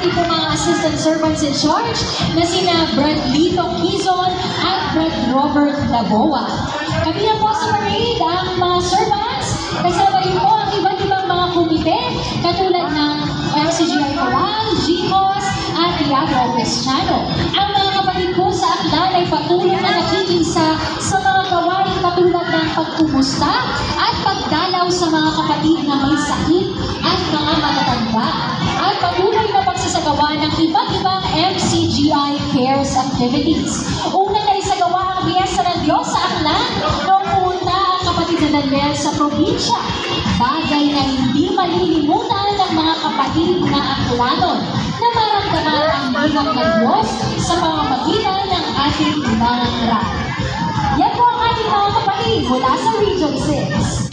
ating mga assistant servants in charge na sina Brad Lito Quizon at Brad Robert Laboa. Kami na po sa parade ang mga servants, kasama rin po ang iba't ibang mga komite katulad ng MCGI Coral, GCOS at Teatro Cristiano. Ang mga kapatid po sa aklan ay patuloy na nakikisa sa mga gawain katulad ng pagkumusta at pagdalaw sa mga kapatid na may sakit at mga matatanda at patuloy na pagsasagawa ng iba't ibang MCGI Cares activities. Una na isagawa ang Fiesta ng Diyos sa aklan noong pumunta ang kapatid na Daniel sa probinsya. Bagay na hindi malilimutan ng mga kapatid na aklanon na maramdaman ang bilang ng Diyos sa pamamagitan ng ating mga krap. Yan po ang ating mga kapatid mula sa Region 6.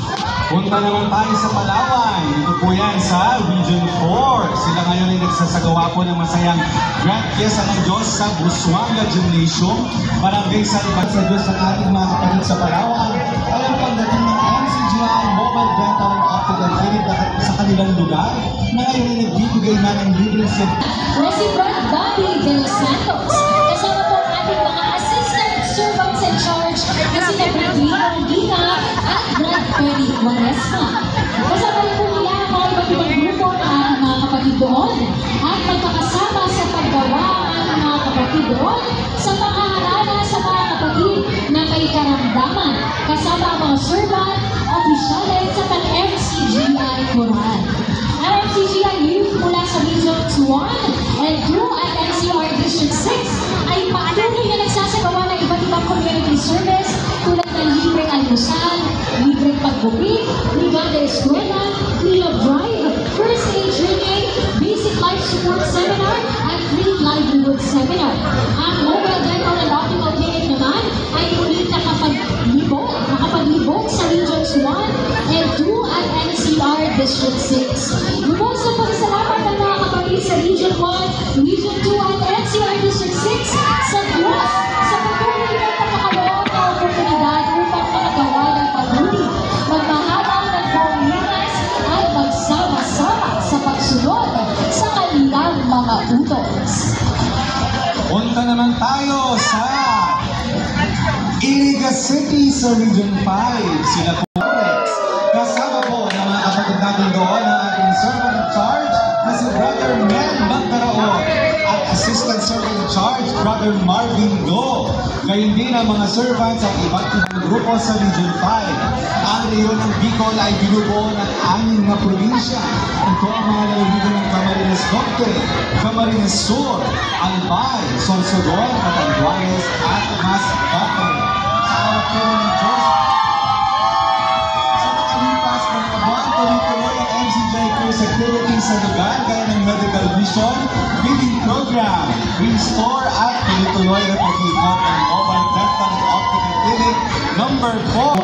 Punta naman tayo sa Palawan. Ito po yan sa Region 4. Sila ngayon ay nagsasagawa po ng masayang Grand Fiesta ng Diyos sa Busuanga Gymnasium. Maraming salamat sa Diyos ang ating mga kapatid sa Palawan. Alam pagdating ng MCGI Mobile Dental and Optical Clinic sa kanilang lugar na ngayon ay nagbibigay na ng libreng President Bobby De Los Santos. Kasama po ang ating mga assistant servants in charge na sina Bradley Dina at Brad Perry Quaresma. Kasama rin po nila ang mga iba't ibang grupo ng ating mga kapatid doon at magkakasama sa paggawa ang mga kapatid doon sa panghaharana sa mga kapatid na may karamdaman kasama ang mga servant, opisyalis at ang MCGI Coral. Ang MCGI Youth mula sa Regions 1 and 2 at NCR District 6 ay patuloy na nagsasagawa ng iba't ibang community service tulad ng libreng almusal, libreng paggupit, brigada eskwela, clean-up drive, first aid training, basic life support seminar, at free livelihood seminar. Ang Mobile Dental and Optical Clinic naman ay ulit nakapaglibog sa Regions 1 and 2 at NCR District 6. Lubos na pagsalamat ng mga kapatid sa Region 1, Region 2 at NCR District 6 sa Diyos sa patuloy na pagkakaroon ng oportunidad upang makagawa ng pagmuli, magmahabang ng buong linas at magsama-sama sa pagsunod sa kanilang mga utos. Punta naman tayo sa Iriga City sa Region 5. Sila po kasama po ng mga kapatid natin doon ang ating servant in charge na si Brother Mel Magdaraon at assistant servant in charge Brother Marvin Do. Gayun din ang mga servants at iba't ibang grupo sa Region 5. Ang rehiyon ng Bicol ay binubuo ng 6 na probinsya. Ito ang mga lalawigan ng Camarines Norte, Camarines Sur, Albay, Sorsogon, Catanduanes at Masbate. Salamat po ng Diyos. Sa makalipas ng kabuan, tuloy-tuloy ang MCGI Cares activities sa lugar gaya ng medical vision, feeding program, restore at tuloy-tuloy na pag-ikot ng Mobile Dental and Optical Clinic number 4.